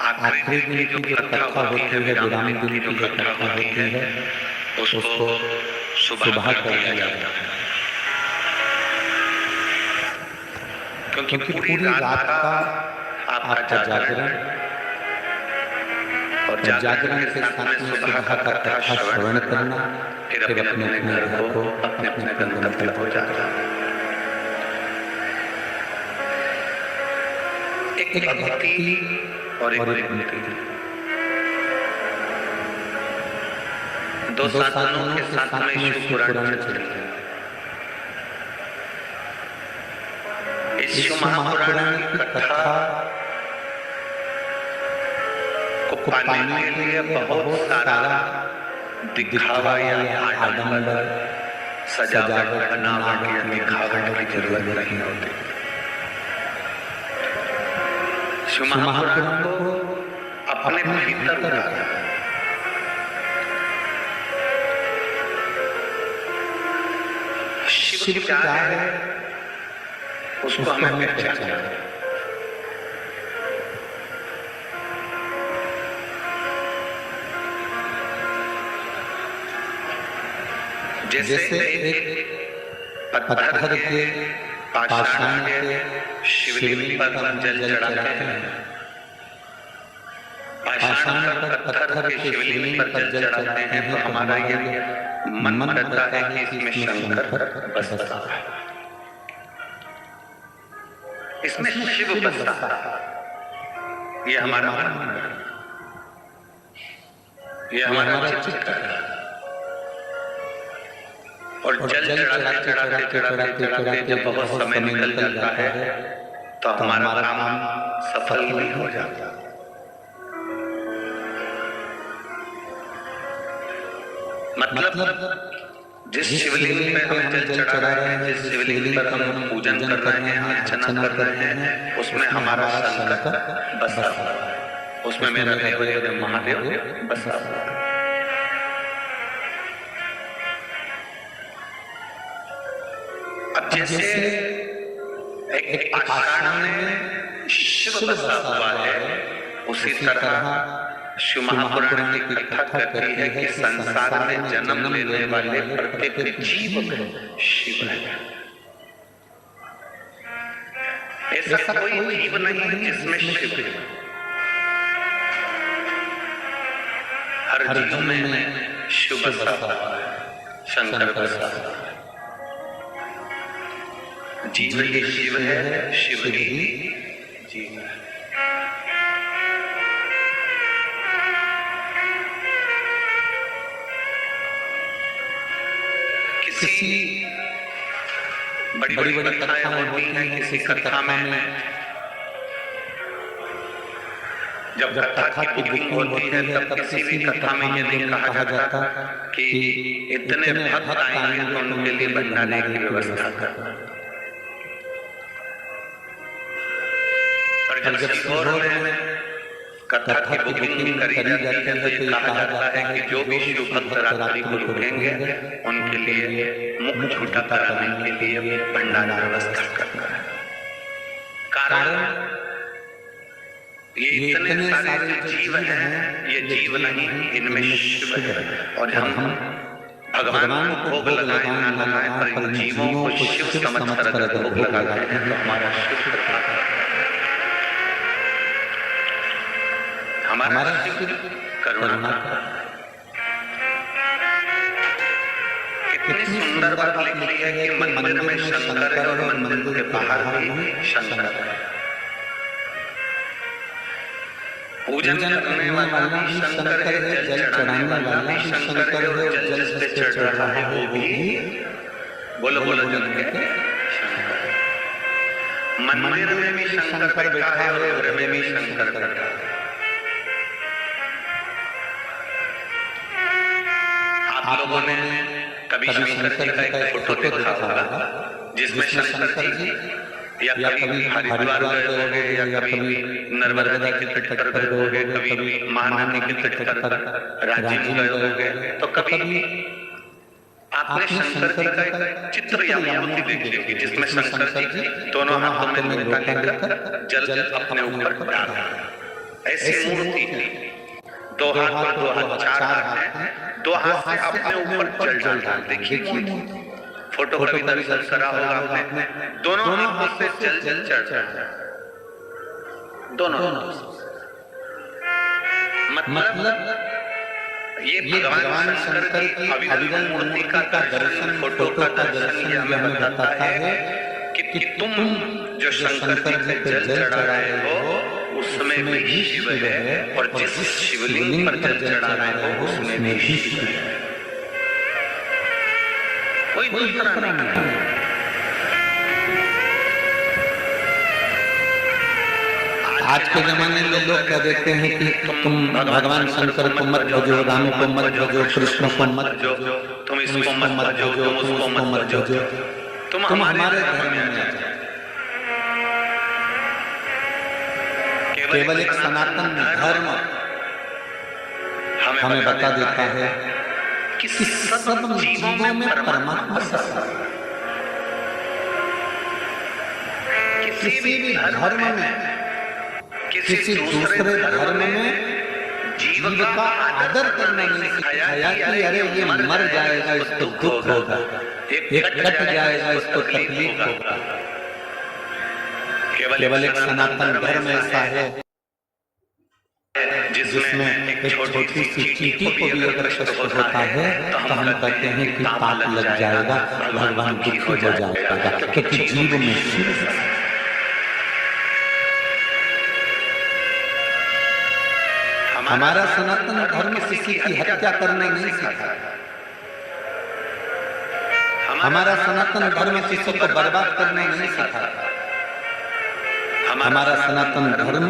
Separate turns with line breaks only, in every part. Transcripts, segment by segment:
आखिरी दिन की जो कथा होती है, विराम दिन की जो कथा होती है, उसको सुबह कर दिया जाता है, क्योंकि पूरी रात का आपका जागरण और जागरण के साथ में सुबह का कथा श्रवण करना, फिर अपने अपने घर को अपने अपने गंतव्य पर जाना। एक भक्ति और एक मुक्ति, दो साधनों के साथ में शिव पुराण चलते हैं। इस शिव महापुराण की कथा को पाने के लिए बहुत सारा दिखावा या आडंबर, सजावट, बनावट या दिखावट की जरूरत नहीं होती। शिव महापुराण को अपने भीतर रखा, शिव क्या है उसको हमें पहचानना है। जैसे एक पत्थर के पाषाण के शिवलिंग पर हम जल चढ़ाते हैं, पाषाण पर पत्थर के शिवलिंग पर जल चढ़ाते हैं, तो हमारा ये मन करता है कि इसमें शंकर बसता है, इसमें शिव बसता है। ये हमारा मन, ये हमारा चित्त है। और जल चढ़ाते जब बहुत समय निकल जाता है तो हमारा काम सफल नहीं हो जाता। मतलब जिस शिवलिंग पे हम जल चढ़ा रहे हैं, जिस शिवलिंग पर हम पूजन कर रहे हैं, अर्चना कर रहे हैं, उसमें हमारा शंकर बसा हुआ है, उसमें मेरा देव महादेव बसा हुआ है। अब जैसे एक पाषाण में शिव बसा हुआ है, उसी तरह शिव महापुराण की कथा कहती है कि संसार में जन्म लेने वाले प्रत्येक जीव में शिव है। ऐसा कोई जीव नहीं है जिसमें शिव है। हर जीव में शिव बसा हुआ है, शंकर बसा हुआ है। जीव ही शिव है, शिव ही जीव है। किसी बड़ी बड़ी कथाएं होती हैं, किसी कथा में जब कथा की बुकिंग होती है तब किसी भी कथा में ये नहीं कहा जाता कि इतने भक्त आएंगे तो उनके लिए भंडारे की व्यवस्था करना। और जब सीहोर में कथा की बुकिंग करी जाती है तो ये कहा जाता है कि जो भी शिव भक्त रात्रि को रुकेंगे उनके लिए मुख झूठा कराने के लिए भंडारा व्यवस्था करना है। कारण ये इतने सारे जीव हैं, ये जीव नहीं, इनमें शिव है। और हम भगवान को भोग लगाए ना लगाए, पर इन जीवों को शिव समझकर अगर भोग लगाते हैं तो हमारा शिव करता है। हमारा शिव करुणा का। कितनी सुंदर बात लिखी है कि मंदिर में शंकर है और मंदिर के बाहर भी शंकर है। पूजन करने वाला भी शंकर है, जल चढ़ाने वाला भी शंकर है, और जल से चढ़ रहा है वो भी बोलो बोलो जल के शंकर है। मंदिर में भी शंकर बैठा है और घर में भी शंकर बैठा है। आप लोगों ने कभी शंकर जी का एक फोटो देखा होगा जिसमें शंकर जी या कभी हरिद्वार गए होंगे, या कभी नर्मदा के तट पर गए होंगे, कभी महानदी के तट पर रांची गए होंगे, तो कभी आपने शंकर जी का एक चित्र या मूर्ति देखी होगी जिसमें शंकर जी दोनों हाथों में लोटा लेकर जल अपने ऊपर डाल रहे हैं। ऐसी मूर्ति थी, 2 हाथ और 2 हाथ, 4 हाथ हैं, 2 हाथ से अपने ऊपर जल डालता। देखिए फोटो कभी दर्शन करा होगा आपने, दोनों हाथों से जल चढ़ रहा है, दोनों मतलब ये भगवान शंकर की अविरल मूर्ति का दर्शन, फोटो का दर्शन ये हमें बताता है कि तुम जो शंकर जी पे जल चढ़ा रहे हो उसमें भी शिव है, और जिस शिवलिंग पर जल चढ़ा रहे हो उसमें भी शिव है, कोई दूसरा नहीं।
आज के जमाने में लोग कह देते हैं कि तुम भगवान शंकर को मत भजो, राम को मत भजो, कृष्ण को मत भजो,
तुम इसको मत भजो, तुम उसको मत भजो, तुम हमारे धर्म में आ जाओ।
केवल एक सनातन धर्म हमें बता देता है
कि सब जीवों में परमात्मा सत्ता है। किसी भी धर्म में, किसी दूसरे धर्म में जीव का आदर करना नहीं सिखाया कि अरे ये मर जाएगा, इसको दुख होगा, ये कट जाएगा, इसको तकलीफ होगा।
केवल एक सनातन धर्म ऐसा है
जिसमें एक छोटी सी चींटी को भी अगर कष्ट होता है तो हम कहते हैं कि पाप लग जाएगा, भगवान दुखी हो जाएगा,
क्योंकि जीव में शिव है। हमारा सनातन धर्म किसी की हत्या करना नहीं सिखाता। हमारा सनातन धर्म किसी को बर्बाद करना नहीं सिखाता। हमारा सनातन धर्म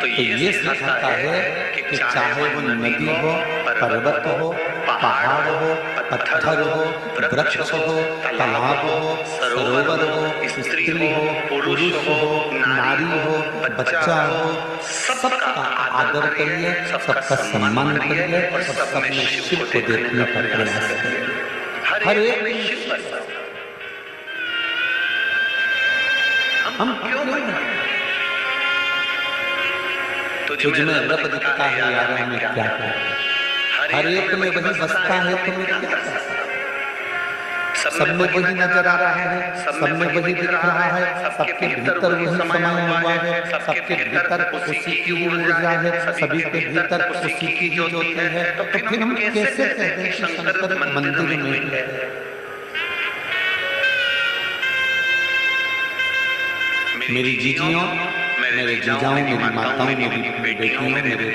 तो ये सिखाता है कि चाहे वो नदी हो, पर्वत हो, पहाड़ हो, पत्थर हो, वृक्ष हो, तालाब हो, सरोवर हो, स्त्री हो, पुरुष हो, नारी हो, बच्चा हो, सबका आदर करिए, सबका सम्मान करिए और सब में शिव को देखने का प्रयास करिए। हर एक में शिव है। हम क्यों नहीं? तुझमें रब दिखता है यार, हमें क्या करें? हर एक में वही बसता है, तुम्हें क्या करें? सब में वही नजर आ रहा है, सब में वही दिख रहा है, सबके भीतर वही समाया हुआ है, सबके भीतर उसी की ऊर्जा है, सभी के भीतर उसी की ज्योति है। तो फिर हम कैसे कहते हैं कि शंकर मंदिर में है? मेरी जीजियों, मेरे जीजाओं, मेरी माताओं, मेरी बेटियों, मेरे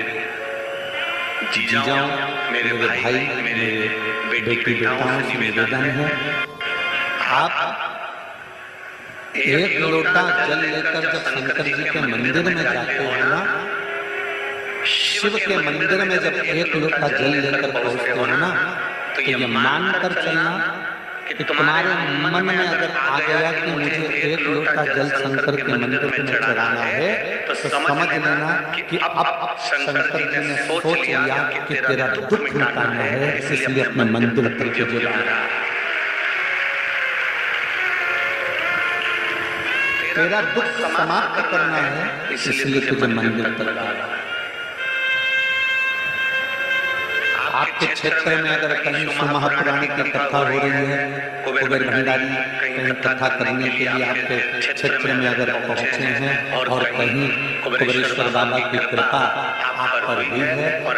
जीजाओं, मेरे भाई, मेरे बेटी बेटाओं से निवेदन है, आप एक लोटा जल लेकर जब शंकर जी के मंदिर में जाते हो ना, शिव के मंदिर में जब एक लोटा जल लेकर पहुंचते हो ना, तो ये मान कर चलना कि तुम्हारे मन में अगर आ गया कि मुझे एक लोटा जल शंकर के मंदिर में चढ़ाना है, तो समझ लेना कि अब शंकर जी ने सोच लिया कि तेरा दुख मिटाना है, इसलिए अपने मंदिर पर तुझे ला रहा है। तेरा दुख समाप्त करना है, इसलिए तुझे मंदिर पर ला रहा है। आपके क्षेत्र में अगर कहीं महापुराण की कथा हो रही है, कुबेर भंडारी कहीं कथा करने के लिए आपके क्षेत्र में अगर पहुंचे हैं और कहीं कुबेरेश्वर बाबा की कृपा आप पर हुई है और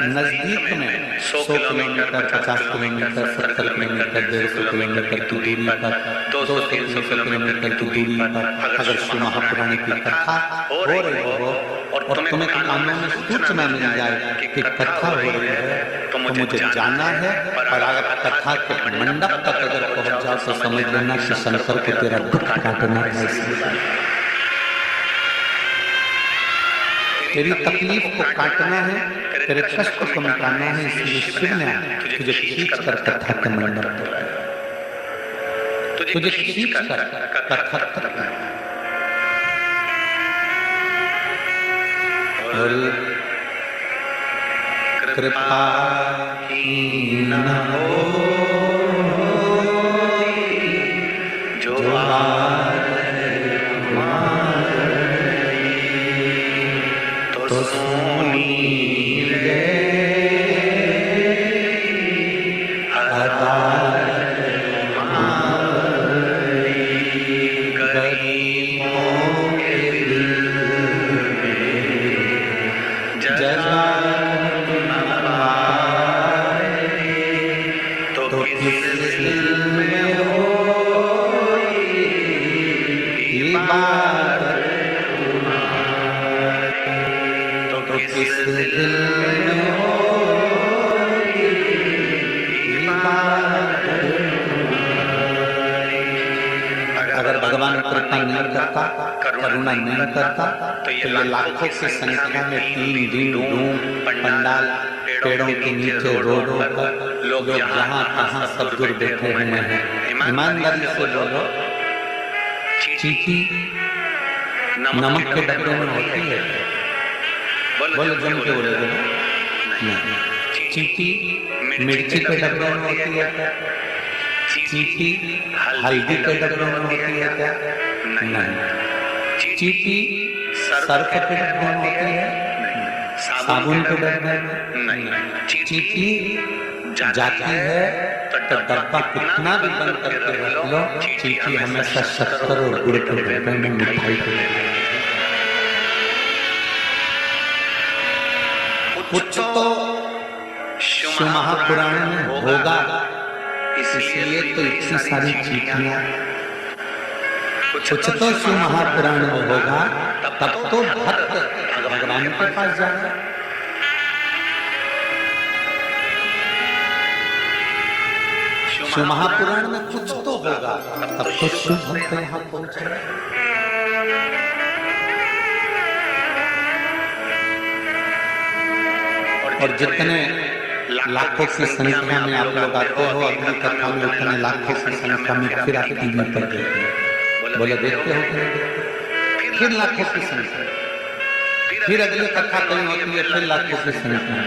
नजदीक में 100 किलोमीटर, 50 किलोमीटर, 70 किलोमीटर, 150 किलोमीटर की दूरी पर, 200-300 किलोमीटर की दूरी पर अगर महापुराण की कथा हो रही हो और तुम्हें कानों में सूचना मिल जाए कि कथा हो रही है, तो मुझे जाना है, और अगर कथा के मंडप तक अगर पहुंच जाओ तो समझ लेना कि शंकर को तेरा दुख काटना है, तेरी तकलीफ को काटना है, तेरे कष्ट को मिटाना है, इसलिए शिव ने तुझे खींच कर कथा के मंडप पर लाया, तुझे खींच कर कथा तक लाया। और कृपा हीन हो जो तो नीले अगर भगवान कृपा नहीं करता, करुणा नहीं करता, तो ये लाखों की संख्या में 3 दिन डूम पंडाल पेड़ों के नीचे रोडों पर लोग जहाँ तहाँ सदगुरु बैठे हुए हैं। ईमानदारी से बोलो, चींटी नमक के डब्बे में होती है? बोलो जम के बोले बोलो। चींटी मिर्ची के डब्बे में होती है क्या? चींटी हल्दी के डब्बे में होती है क्या? नहीं। चींटी सर्फ के डब्बे में होती है? साबुन के डब्बे में? नहीं। चींटी जाती है तो डब्बा कितना भी बंद करके रख लो, चींटी हमेशा शक्कर और गुड़ के डब्बे में मिठाई के कुछ तो शिव महापुराण में होगा, इसलिए तो इतनी सारी चीटियां। कुछ तो शिव महापुराण में होगा, तब तो भक्त भगवान के पास जाएगा। शिव महापुराण में कुछ तो होगा, तब तो शिव भक्त यहाँ पहुंचेगा। और जितने लाखों की संख्या में आप लोग आते हो अगली कथा में, उतने लाखों की संख्या में फिर आप टीवी पर देखते हो। बोले देखते हो फिर लाखों की संख्या, फिर अगली कथा कहीं होती है, फिर लाखों की संख्या।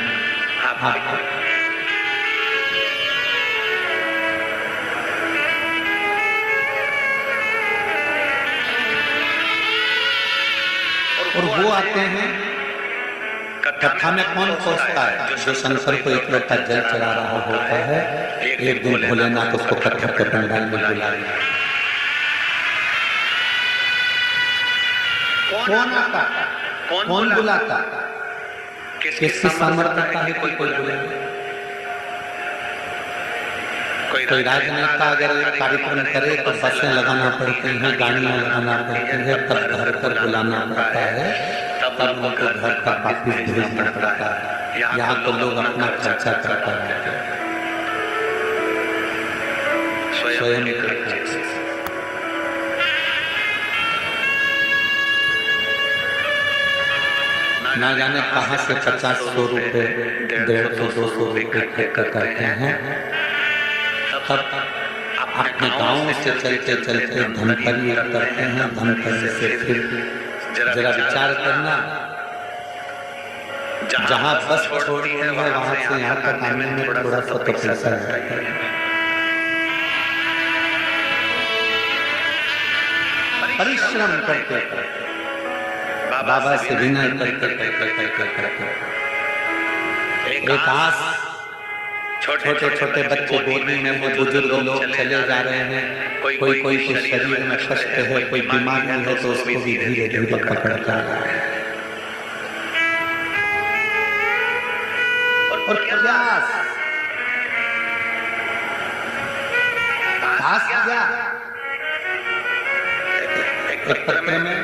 और वो आते हैं कथा में। कौन पहुंचता है? जो शंकर को एक लोटा जल चढ़ा रहा होता है, एक दिन भोलेनाथ उसको कथा के पंडाल में बुलाएगा। कौन आता? कौन बुलाता? किसकी सामर्थ्यता है कोई बुलाएगा? कोई राजनेता अगर कार्यक्रम करे तो बसें लगाना पड़ती हैं, गाड़ियां लगाना पड़ती है, तब घर पर बुलाना पड़ता है, तब उनको घर पर वापिस भेजना पड़ता है। यहाँ तो लोग अपना खर्चा करता है, स्वयं खर्चा। ना जाने कहाँ से 50-100 रुपए, 150-200 रुपए इकट्ठा करते हैं। तब अपने गाँव से चलते चलते धमतरी करते हैं। धमतरी से फिर जरा विचार करना, जहाँ बस छोड़ती है वहां से यहाँ तक आने में थोड़ा सा तो पैसा लगता है। परिश्रम करते बाबा से विनय करते एक आस, छोटे छोटे बच्चे गोदी में है, बुजुर्ग लोग चले जा रहे हैं, कोई के शरीर में कष्ट है, कोई बीमार है तो उसको भी धीरे धीरे पकड़ता है। और प्रयास एक पत्र में